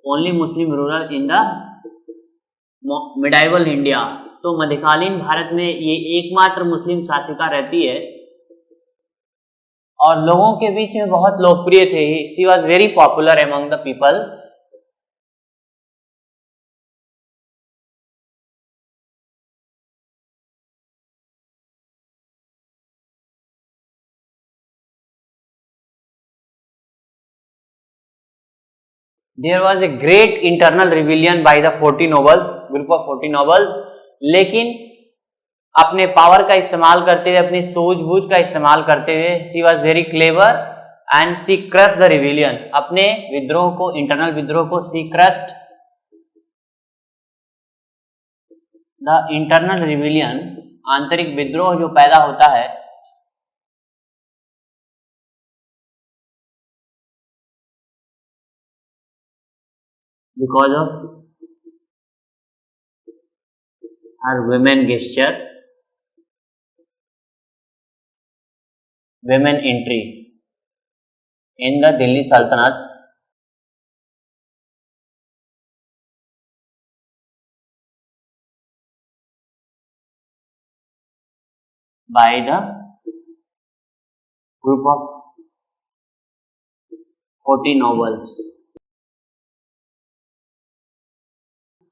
Only Muslim ruler in the medieval India. तो मध्यकालीन भारत में ये एकमात्र मुस्लिम शासिका रहती है और लोगों के बीच में बहुत लोकप्रिय थे। She was very popular among the people. There was a great internal rebellion by the 40 nobles, group of 40 nobles, लेकिन अपने पावर का इस्तेमाल करते हुए, अपनी सूझबूझ का इस्तेमाल करते हुए, she was very clever and she crushed the rebellion। अपने विद्रोह को, इंटरनल विद्रोह को she crushed the internal rebellion, आंतरिक विद्रोह जो पैदा होता है because of her women gesture, women entry in the Delhi Sultanate by the group of 40 nobles।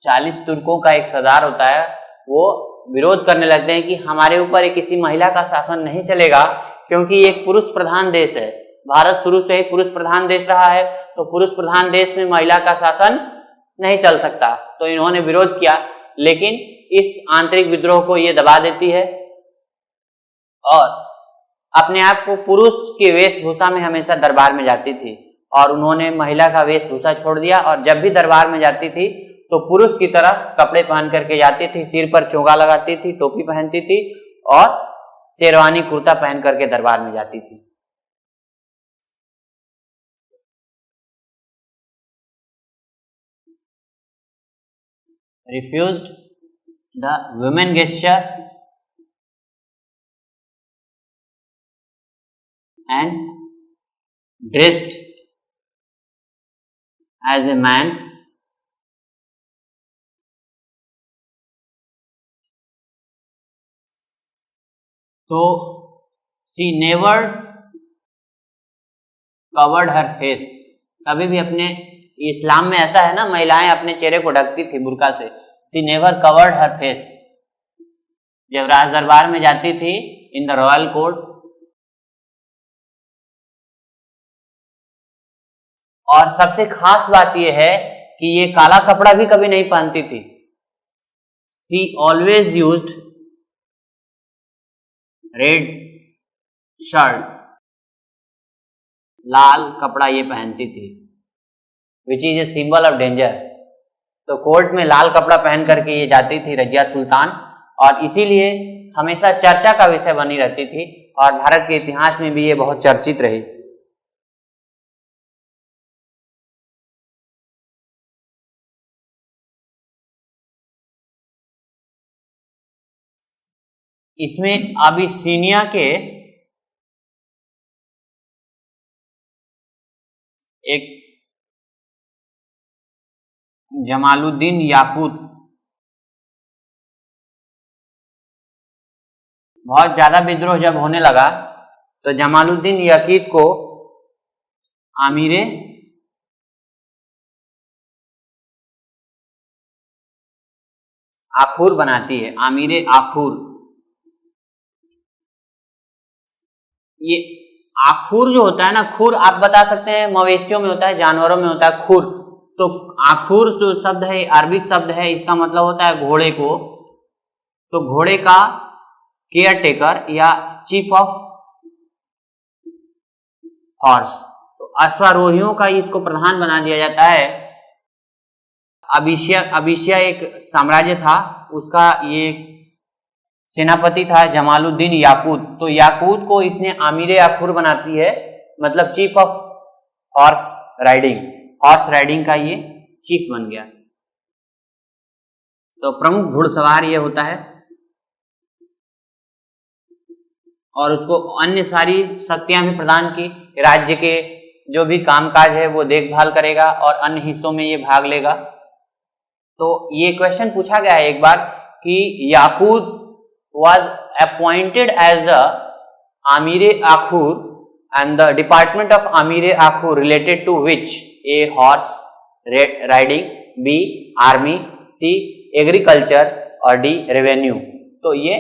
40 तुर्कों का एक सरदार होता है, वो विरोध करने लगते हैं कि हमारे ऊपर किसी महिला का शासन नहीं चलेगा, क्योंकि ये एक पुरुष प्रधान देश है। भारत शुरू से ही पुरुष प्रधान देश रहा है, तो पुरुष प्रधान देश में महिला का शासन नहीं चल सकता। तो इन्होंने विरोध किया, लेकिन इस आंतरिक विद्रोह को ये दबा देती है और अपने आप को पुरुष के वेशभूषा में हमेशा दरबार में जाती थी, और उन्होंने महिला का वेशभूषा छोड़ दिया और जब भी दरबार में जाती थी तो पुरुष की तरह कपड़े पहन करके जाती थी, सिर पर चोगा लगाती थी, टोपी पहनती थी और शेरवानी कुर्ता पहन करके दरबार में जाती थी। refused the women gesture and dressed as a man, तो she never covered her face। कभी भी अपने, इस्लाम में ऐसा है ना, महिलाएं अपने चेहरे को ढकती थी बुर्का से। she never covered her face। जब राज दरबार में जाती थी इन द रॉयल कोर्ट, और सबसे खास बात यह है कि ये काला कपड़ा भी कभी नहीं पहनती थी। she always used red shirt, लाल कपड़ा ये पहनती थी, which is a symbol of danger. तो कोर्ट में लाल कपड़ा पहन करके ये जाती थी रजिया सुल्तान, और इसीलिए हमेशा चर्चा का विषय बनी रहती थी, और भारत के इतिहास में भी ये बहुत चर्चित रही। इसमें अबिसिनिया के एक जमालुद्दीन याकूत बहुत ज्यादा विद्रोह जब होने लगा, तो जमालुद्दीन याकूत को आमीरे आखूर बनाती है। आमीरे आखूर, ये आखूर जो होता है ना, खुर आप बता सकते हैं मवेशियों में होता है, जानवरों में होता है खुर। तो आखूर जो शब्द है अरबिक शब्द है, इसका मतलब होता है घोड़े को। तो घोड़े का केयर टेकर या चीफ ऑफ हॉर्स, तो अश्वारोहियों का इसको प्रधान बना दिया जाता है। अबिसिया एक साम्राज्य था, उसका ये सेनापति था जमालुद्दीन याकूत। तो याकूत को इसने आमीरे आखुर बनाती है, मतलब chief of horse riding. Horse riding का ये चीफ बन गया। तो प्रमुख घुड़सवार ये होता है, और उसको अन्य सारी शक्तियां भी प्रदान की। राज्य के जो भी कामकाज है वो देखभाल करेगा और अन्य हिस्सों में ये भाग लेगा। तो ये क्वेश्चन पूछा गया है एक बार कि याकूत was appointed as the Amir Akhur and the department of Amir Akhur related to which? A. Horse riding, B. Army, C. Agriculture और D. Revenue। तो ये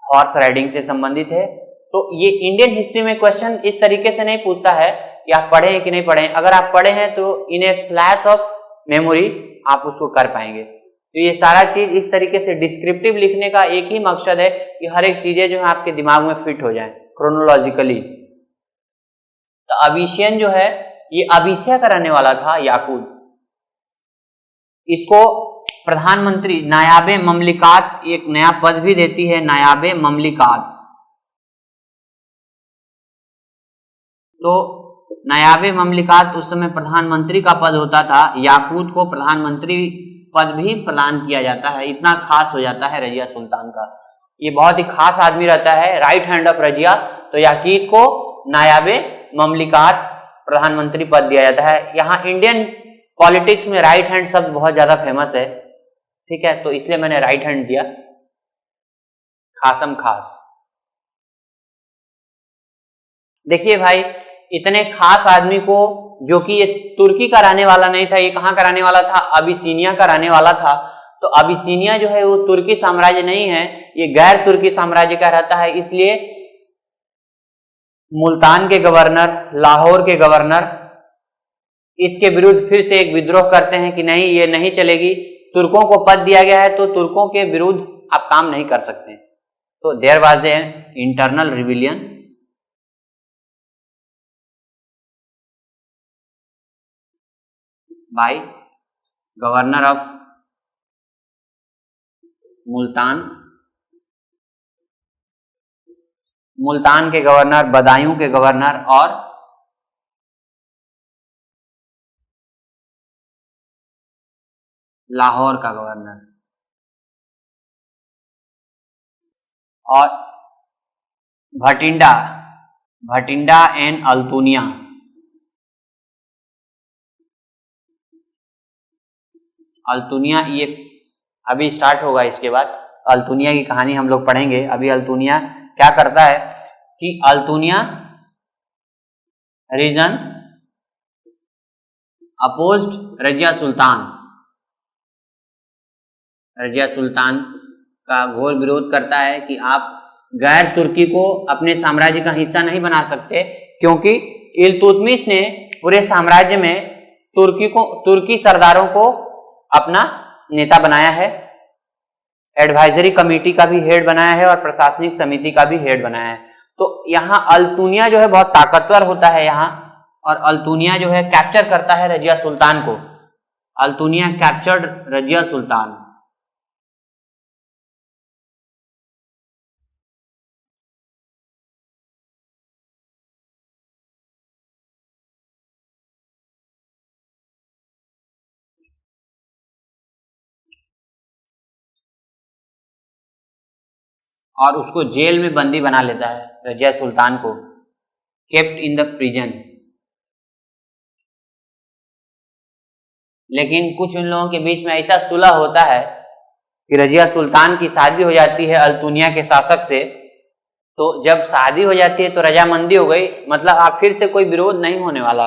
हॉर्स राइडिंग से संबंधित है। तो ये इंडियन हिस्ट्री में क्वेश्चन इस तरीके से नहीं पूछता है कि आप पढ़े हैं कि नहीं पढ़े हैं। अगर आप पढ़े हैं तो इन ए फ्लैश ऑफ मेमोरी आप उसको कर पाएंगे। तो ये सारा चीज इस तरीके से डिस्क्रिप्टिव लिखने का एक ही मकसद है कि हर एक चीजें जो है आपके दिमाग में फिट हो जाए क्रोनोलॉजिकली। तो अभिषेक जो है ये अभिषेक कराने वाला था याकूत। इसको प्रधानमंत्री नायाबे ममलिकात एक नया पद भी देती है, नायाबे ममलिकात। तो नायाबे ममलिकात उस समय प्रधानमंत्री का पद होता था। याकूत को प्रधानमंत्री पद भी प्रदान किया जाता है। इतना खास हो जाता है रजिया सुल्तान का। ये बहुत ही खास आदमी रहता है, राइट हैंड ऑफ रजिया। तो याकूत को नायाबे ममलिकात प्रधानमंत्री पद दिया जाता है। यहाँ इंडियन पॉलिटिक्स में राइट हैंड शब्द बहुत ज्यादा फेमस है, ठीक है, तो इसलिए मैंने राइट हैंड दिया, खासम खास। देखिए भाई, इतने खास आदमी को, जो कि ये तुर्की का रहने वाला नहीं था, ये कहाँ का रहने वाला था? अबिसिनिया का रहने वाला था। तो अबिसिनिया जो है वो तुर्की साम्राज्य नहीं है, ये गैर तुर्की साम्राज्य का रहता है। इसलिए मुल्तान के गवर्नर, लाहौर के गवर्नर इसके विरुद्ध फिर से एक विद्रोह करते हैं कि नहीं, ये नहीं चलेगी, तुर्कों को पद दिया गया है तो तुर्कों के विरुद्ध आप काम नहीं कर सकते। तो there was a internal rebellion. By governor of Multan, Multan के गवर्नर, बदायूं के गवर्नर और लाहौर का गवर्नर। और भटिंडा, भटिंडा एंड अल्तुनिया, अल्तुनिया ये अभी स्टार्ट होगा। इसके बाद अल्तुनिया की कहानी हम लोग पढ़ेंगे। अभी अल्तुनिया क्या करता है कि अल्तुनिया रीजन अपोज्ड रजिया सुल्तान, रजिया सुल्तान का घोर विरोध करता है कि आप गैर तुर्की को अपने साम्राज्य का हिस्सा नहीं बना सकते, क्योंकि इल्तुतमिश ने पूरे साम्राज्य में तुर्की सरदारों को अपना नेता बनाया है, एडवाइजरी कमेटी का भी हेड बनाया है और प्रशासनिक समिति का भी हेड बनाया है। तो यहाँ अल्तुनिया जो है बहुत ताकतवर होता है यहाँ, और अल्तुनिया जो है कैप्चर करता है रजिया सुल्तान को। अल्तुनिया कैप्चर्ड रजिया सुल्तान। और उसको जेल में बंदी बना लेता है रजिया सुल्तान को, केप्ट इन द प्रिजन। लेकिन कुछ उन लोगों के बीच में ऐसा सुलह होता है कि रजिया सुल्तान की शादी हो जाती है अल्तुनिया के शासक से। तो जब शादी हो जाती है तो रजामंदी हो गई, मतलब आप फिर से कोई विरोध नहीं होने वाला।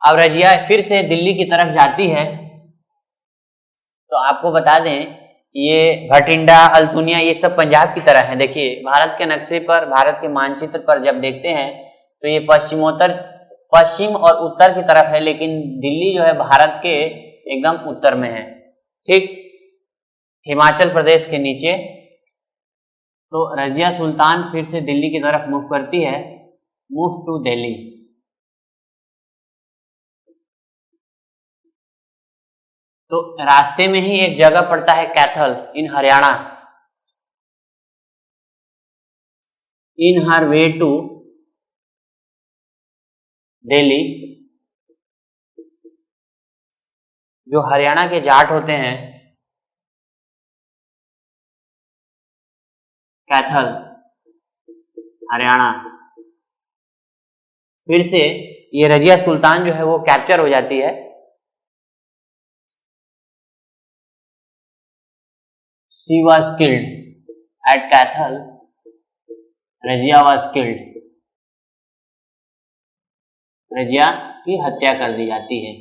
अब रजिया फिर से दिल्ली की तरफ जाती है। तो आपको बता दें, ये भटिंडा, अल्तुनिया ये सब पंजाब की तरह है। देखिए भारत के नक्शे पर, भारत के मानचित्र पर जब देखते हैं तो ये पश्चिम और उत्तर की तरफ है, लेकिन दिल्ली जो है भारत के एकदम उत्तर में है, ठीक हिमाचल प्रदेश के नीचे। तो रजिया सुल्तान फिर से दिल्ली की तरफ मूव करती है, मूव टू दिल्ली। तो रास्ते में ही एक जगह पड़ता है कैथल इन हरियाणा। इन हर वे टू दिल्ली, जो हरियाणा के जाट होते हैं, कैथल हरियाणा, फिर से ये रजिया सुल्तान जो है वो कैप्चर हो जाती है। She was killed at Cathal. Razia was killed. Razia की हत्या कर दी जाती है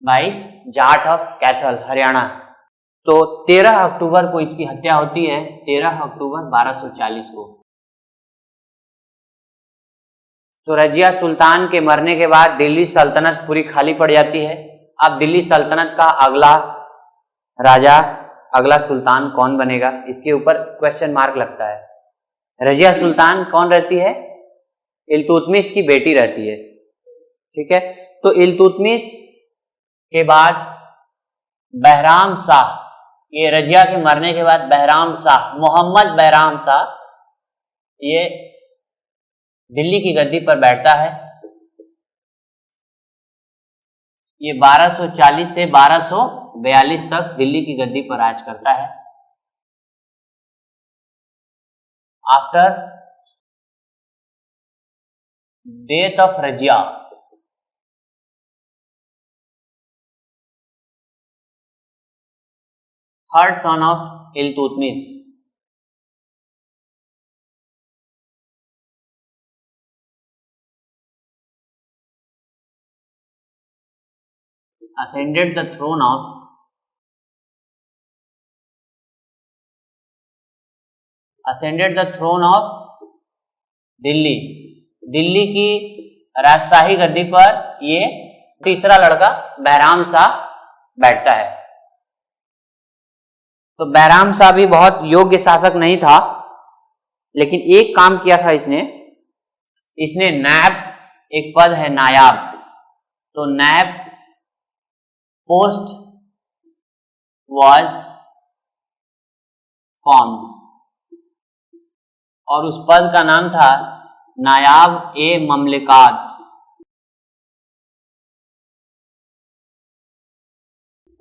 बाई जाट ऑफ कैथल, हरियाणा। तो 13 अक्टूबर को इसकी हत्या होती है, 13 अक्टूबर 1240 को। तो रजिया सुल्तान के मरने के बाद दिल्ली सल्तनत पूरी खाली पड़ जाती है। अब दिल्ली सल्तनत का अगला राजा, अगला सुल्तान कौन बनेगा, इसके ऊपर क्वेश्चन मार्क लगता है। रजिया सुल्तान कौन रहती है? इल्तुतमिश की बेटी रहती है, ठीक है। तो इल्तुतमिश के बाद बहराम शाह, ये रजिया के मरने के बाद बहराम शाह, मोहम्मद बहराम शाह, ये दिल्ली की गद्दी पर बैठता है। ये 1240 से 1242 तक दिल्ली की गद्दी पर राज करता है। After death of Razia, third son of Iltutmish, ascended the throne of Delhi, Delhi की राजशाही गद्दी पर ये तीसरा लड़का बहराम शाह बैठता है। तो बहराम शाह भी बहुत योग्य शासक नहीं था, लेकिन एक काम किया था इसने नायब, एक पद है नायाब, तो नायब पोस्ट was formed और उस पद का नाम था नायाब ए ममलिकात।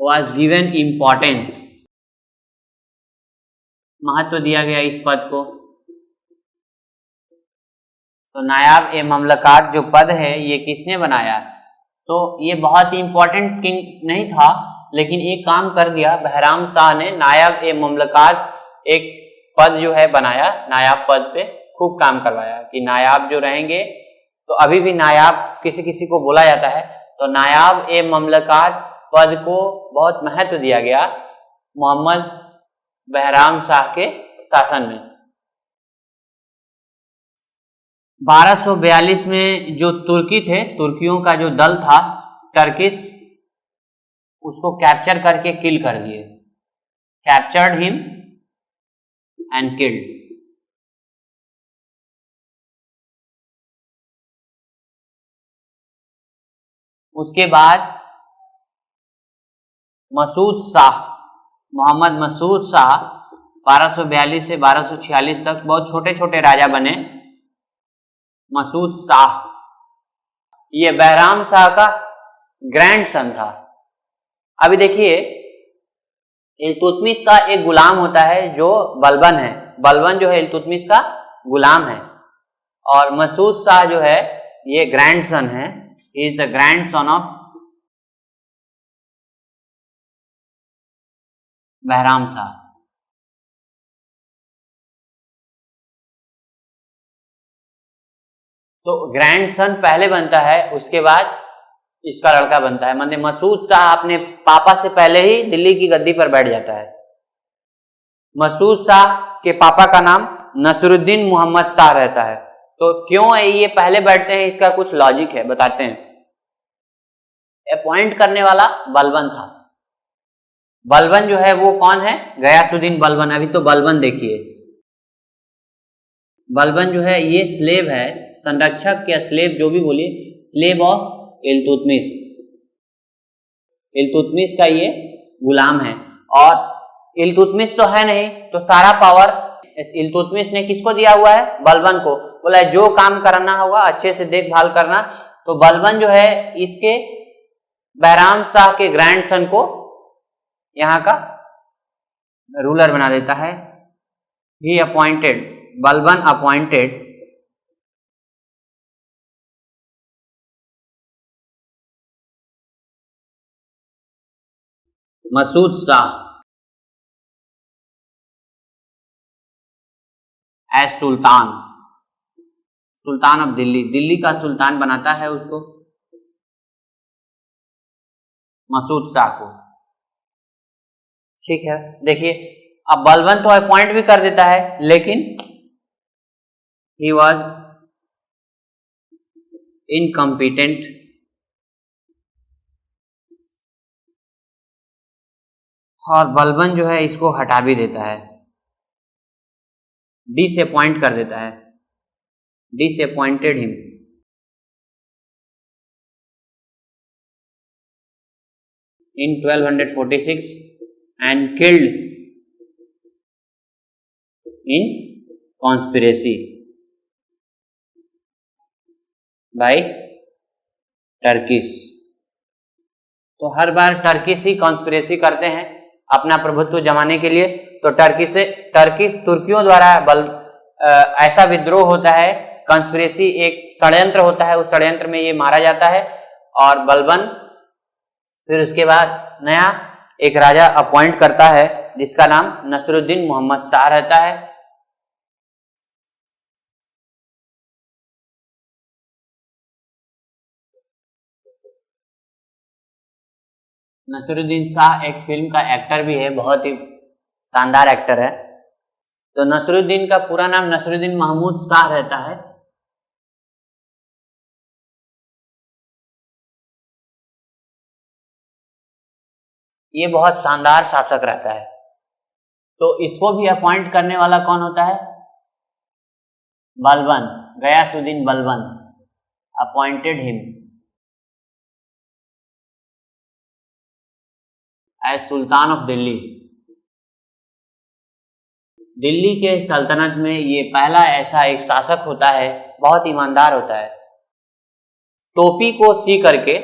was given importance, महत्व दिया गया इस पद को। तो नायाब ए ममलिकात जो पद है ये किसने बनाया? तो ये बहुत ही इंपॉर्टेंट किंग नहीं था, लेकिन एक काम कर दिया बहराम शाह ने, नायाब ए ममलिकात एक पद जो है बनाया, नायाब पद पे खूब काम करवाया कि नायाब जो रहेंगे, तो अभी भी नायाब किसी किसी को बोला जाता है। तो नायाब ए ममलिकात पद को बहुत महत्व दिया गया मोहम्मद बहराम शाह के शासन में। 1242 में जो तुर्की थे, तुर्कियों का जो दल था टर्किश, उसको कैप्चर करके किल कर दिए, कैप्चर्ड हिम एंड किल्ड। उसके बाद मसूद शाह, मोहम्मद मसूद शाह 1242 से 1246 तक बहुत छोटे छोटे राजा बने। मसूद शाह ये बहराम शाह का ग्रैंड सन था। अभी देखिए इल्तुतमिश का एक गुलाम होता है जो बलबन है, बलबन जो है इल्तुतमिश का गुलाम है, और मसूद शाह जो है ये ग्रैंड सन है, is the grandson of Bahram Shah. तो ग्रैंड सन पहले बनता है, उसके बाद इसका लड़का बनता है। मतलब मसूद शाह अपने पापा से पहले ही दिल्ली की गद्दी पर बैठ जाता है। मसूद शाह के पापा का नाम नसरुद्दीन मोहम्मद शाह रहता है। तो क्यों ये पहले बैठते हैं, इसका कुछ लॉजिक है, बताते हैं। अपॉइंट करने वाला बलबन था। बलबन जो है वो कौन है? गयासुद्दीन बलबन। अभी तो बलबन देखिए, बलबन जो है ये स्लेव है, संरक्षक या स्लेव जो भी बोलिए, स्लेव ऑफ इल्तुतमिश। इल्तुतमिश का ये गुलाम है, और इल्तुतमिश तो है नहीं, तो सारा पावर इल्तुतमिश ने किसको दिया हुआ है? बलबन को। बोला है जो काम करना होगा अच्छे से देखभाल करना। तो बलबन जो है इसके बहराम शाह के ग्रैंड सन को यहाँ का रूलर बना देता है। He appointed, Balban appointed Masud Shah as sultan, sultan of Delhi, Delhi का सुल्तान बनाता है उसको, मसूद शाह को। ठीक है, देखिए अब बलबन तो अपॉइंट भी कर देता है, लेकिन ही वॉज इनकम्पिटेंट और बलबन जो है इसको हटा भी देता है, डिसअपॉइंट कर देता है, disappointed him. In 1246 and killed in conspiracy by Turkish. तो हर बार टर्किश ही कॉन्स्पिरेसी करते हैं अपना प्रभुत्व जमाने के लिए। तो टर्किश तुर्कियों द्वारा ऐसा विद्रोह होता है, कॉन्स्पिरेसी एक षड्यंत्र होता है, उस षड्यंत्र में ये मारा जाता है और बलबन फिर उसके बाद नया एक राजा अपॉइंट करता है जिसका नाम नसरुद्दीन मोहम्मद शाह रहता है। नसरुद्दीन शाह एक फिल्म का एक्टर भी है, बहुत ही शानदार एक्टर है। तो नसरुद्दीन का पूरा नाम नसरुद्दीन महमूद शाह रहता है। ये बहुत शानदार शासक रहता है। तो इसको भी अपॉइंट करने वाला कौन होता है? Balban, Ghiyasuddin Balban appointed him as sultan of Delhi. Delhi के सल्तनत में ये पहला ऐसा एक शासक होता है, बहुत ईमानदार होता है। टोपी को सी करके,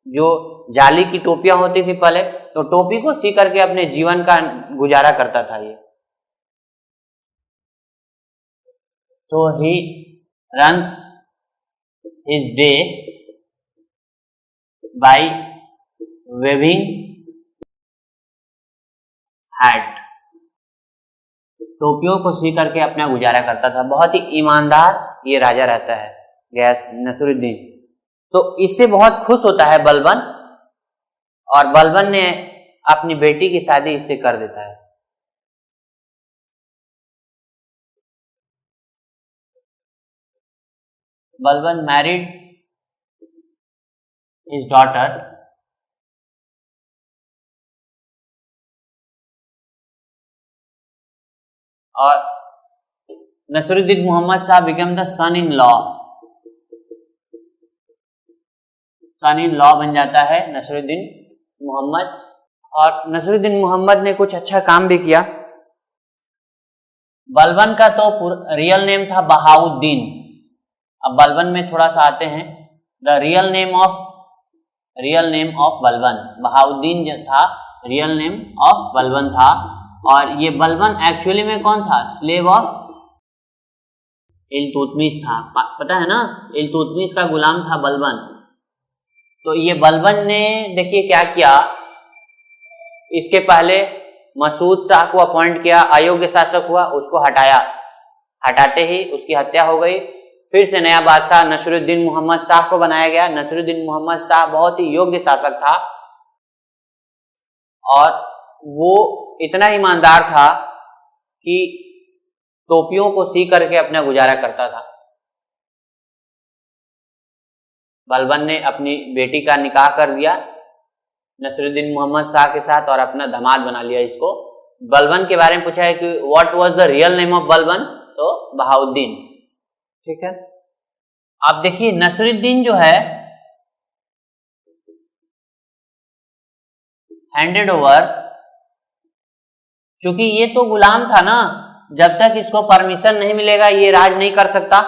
जो जाली की टोपियां होती थी पहले, तो टोपी को सी करके अपने जीवन का गुजारा करता था ये। तो ही runs his day by waving hat, टोपियों को सी करके अपना गुजारा करता था। बहुत ही ईमानदार ये राजा रहता है गयास नसरुद्दीन। तो इससे बहुत खुश होता है बलबन और बलबन ने अपनी बेटी की शादी इससे कर देता है। बलबन मैरिड हिज डॉटर और Nasiruddin Mohammad Shah become the son in law, son in law बन जाता है नसरुद्दीन मोहम्मद। और नसरुद्दीन मोहम्मद ने कुछ अच्छा काम भी किया। बलबन का तो रियल नेम था बहाउद्दीन। अब बलबन में थोड़ा सा आते हैं। The real name of Balban, Bahauddin जो था रियल नेम ऑफ बलबन था। और ये बलबन एक्चुअली में कौन था? स्लेव ऑफ इल्तुतमिश था। पता है ना, इल्तुतमिश का गुलाम था बलबन। तो ये बलबन ने देखिए क्या किया, इसके पहले मसूद शाह को अपॉइंट किया, अयोग्य शासक हुआ, उसको हटाया, हटाते ही उसकी हत्या हो गई। फिर से नया बादशाह नसरुद्दीन मोहम्मद शाह को बनाया गया। नसरुद्दीन मोहम्मद शाह बहुत ही योग्य शासक था और वो इतना ईमानदार था कि टोपियों को सी करके अपना गुजारा करता था। बलबन ने अपनी बेटी का निकाह कर दिया नसरुद्दीन मोहम्मद शाह के साथ और अपना दामाद बना लिया इसको। बलबन के बारे में पूछा है कि what was the real name of Balban, तो बहाउद्दीन। ठीक है, अब देखिए नसरुद्दीन जो है हैंडेड ओवर, क्योंकि ये तो गुलाम था ना, जब तक इसको परमिशन नहीं मिलेगा ये राज नहीं कर सकता।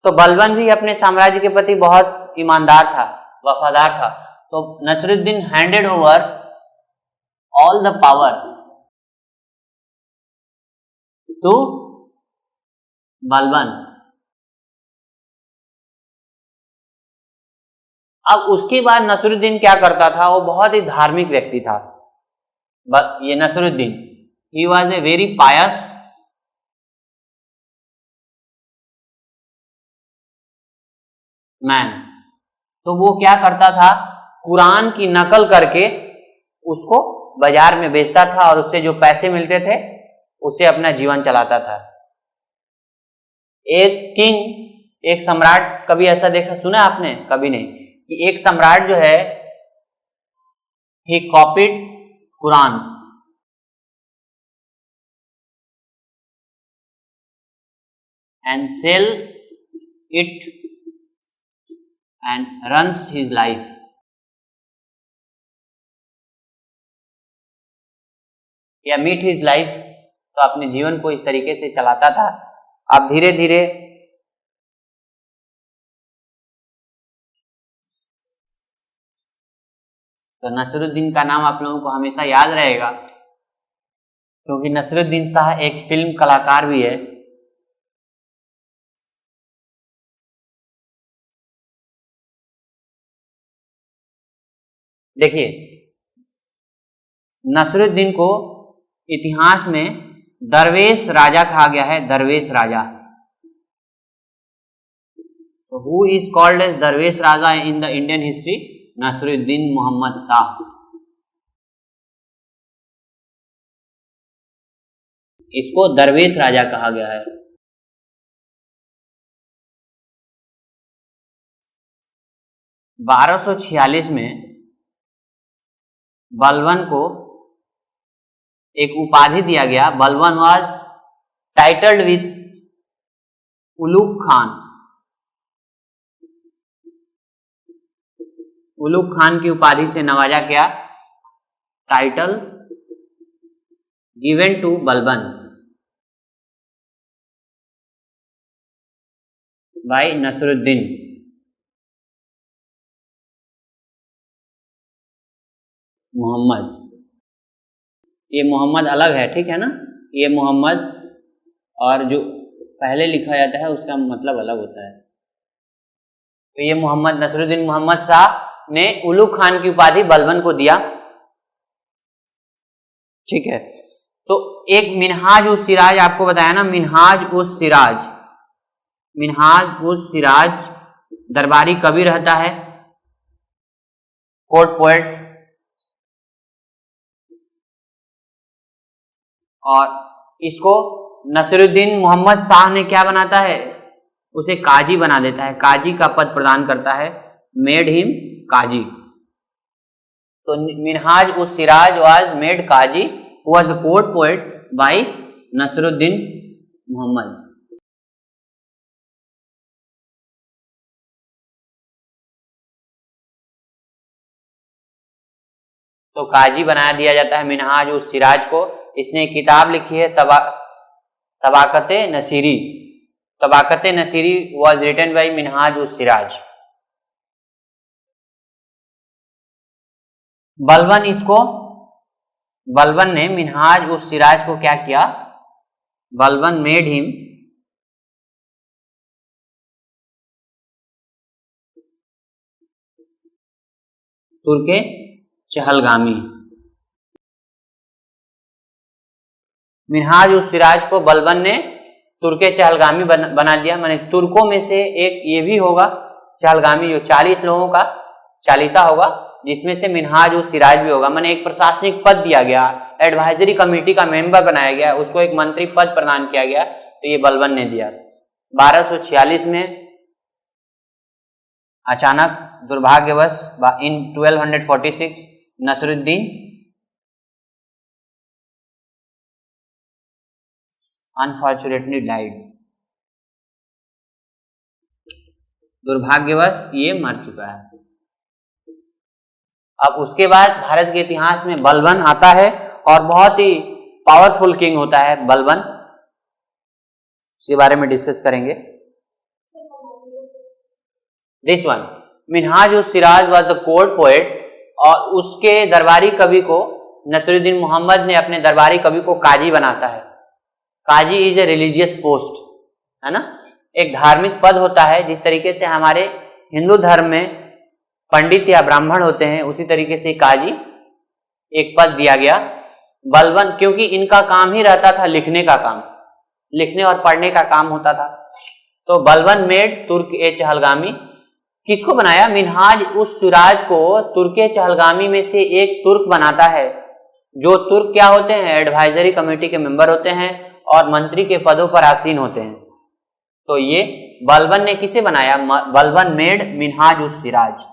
तो बलबन भी अपने साम्राज्य के प्रति बहुत ईमानदार था, वफादार था। तो Nasiruddin handed over all the power to Balban. अब उसके बाद नसरुद्दीन क्या करता था, वो बहुत ही धार्मिक व्यक्ति था। ये Nasiruddin, he was a very pious man. तो वो क्या करता था, कुरान की नकल करके उसको बाजार में बेचता था और उससे जो पैसे मिलते थे उससे अपना जीवन चलाता था। एक किंग, एक सम्राट, कभी ऐसा देखा सुना आपने? कभी नहीं, कि एक सम्राट जो है ही copied Quran and sell it and runs his life. या मीट हिज लाइफ, तो अपने जीवन को इस तरीके से चलाता था। अब धीरे धीरे तो नसरुद्दीन का नाम आप लोगों को हमेशा याद रहेगा, क्योंकि नसरुद्दीन शाह एक फिल्म कलाकार भी है। देखिए, नसरुद्दीन को इतिहास में दरवेश राजा कहा गया है, दरवेश राजा। तो who is called as Darvesh Raja in the Indian history? Nasiruddin Mohammad Shah. इसको दरवेश राजा कहा गया है। बारह सौ 46 में बलबन को एक उपाधि दिया गया। Balban was titled with Ulugh Khan. Ulugh Khan की उपाधि से नवाजा गया, title given to Balban by Nasiruddin. Mohammad, ये मोहम्मद अलग है, ठीक है ना, ये मोहम्मद, और जो पहले लिखा जाता है उसका मतलब अलग होता है। तो ये मोहम्मद नसरुद्दीन मोहम्मद शाह ने उलुग खान की उपाधि बलबन को दिया, ठीक है। तो एक मिनहाज उस सिराज, आपको बताया ना, मिनहाज उस सिराज, मिनहाज उस सिराज दरबारी कवि रहता है, कोर्ट पोएट, और इसको नसरुद्दीन मोहम्मद शाह ने क्या बनाता है, उसे काजी बना देता है, काजी का पद प्रदान करता है, मेड हिम काजी। तो Minhaj us Siraj was made qazi, was a court poet by Nasiruddin Mohammad. तो काजी बना दिया जाता है मिनहाज उस सिराज को। इसने किताब लिखी है Tabaqat-i Nasiri. Tabaqat-i Nasiri was written by Minhaj us Siraj. Balban ने मिनहाज उस सिराज को क्या किया, बलबन मेड हिम तुर्के चहलगामी। मिनहाज उस सिराज को बलबन ने तुर्के चहलगामी बना दिया। माने तुर्कों में से एक ये भी होगा चहलगामी, जो 40 लोगों का चालीसा होगा, जिसमें से मिनहाज उस सिराज भी होगा। माने एक प्रशासनिक पद दिया गया, एडवाइजरी कमेटी का मेंबर बनाया गया, उसको एक मंत्री पद प्रदान किया गया, तो ये बलबन ने दिया। 1246 में अचानक दुर्भाग्यवश इन 1246 नसरुद्दीन अनफॉर्चुनेटली डाइड। दुर्भाग्यवश ये मर चुका है। अब उसके बाद भारत के इतिहास में बलबन आता है और बहुत ही पावरफुल किंग होता है बलबन। इसके बारे में डिस्कस करेंगे। This one, Minhaj us Siraj was the court poet, और उसके दरबारी कवि को नसरुद्दीन मोहम्मद ने अपने दरबारी कवि को काजी बनाता है। काजी इज ए रिलीजियस पोस्ट, है ना, एक धार्मिक पद होता है। जिस तरीके से हमारे हिंदू धर्म में पंडित या ब्राह्मण होते हैं, उसी तरीके से काजी एक पद दिया गया। बलबन, क्योंकि इनका काम ही रहता था लिखने का काम, लिखने और पढ़ने का काम होता था। तो बलबन मेड तुर्क ए चहलगामी, किसको बनाया? मिनहाज उस सिराज को तुर्क चहलगामी में से एक तुर्क बनाता है। जो तुर्क क्या होते हैं? एडवाइजरी कमेटी के मेंबर होते हैं और मंत्री के पदों पर आसीन होते हैं। तो ये बलबन ने किसे बनाया? बलबन मेड मिनहाज उस सिराज।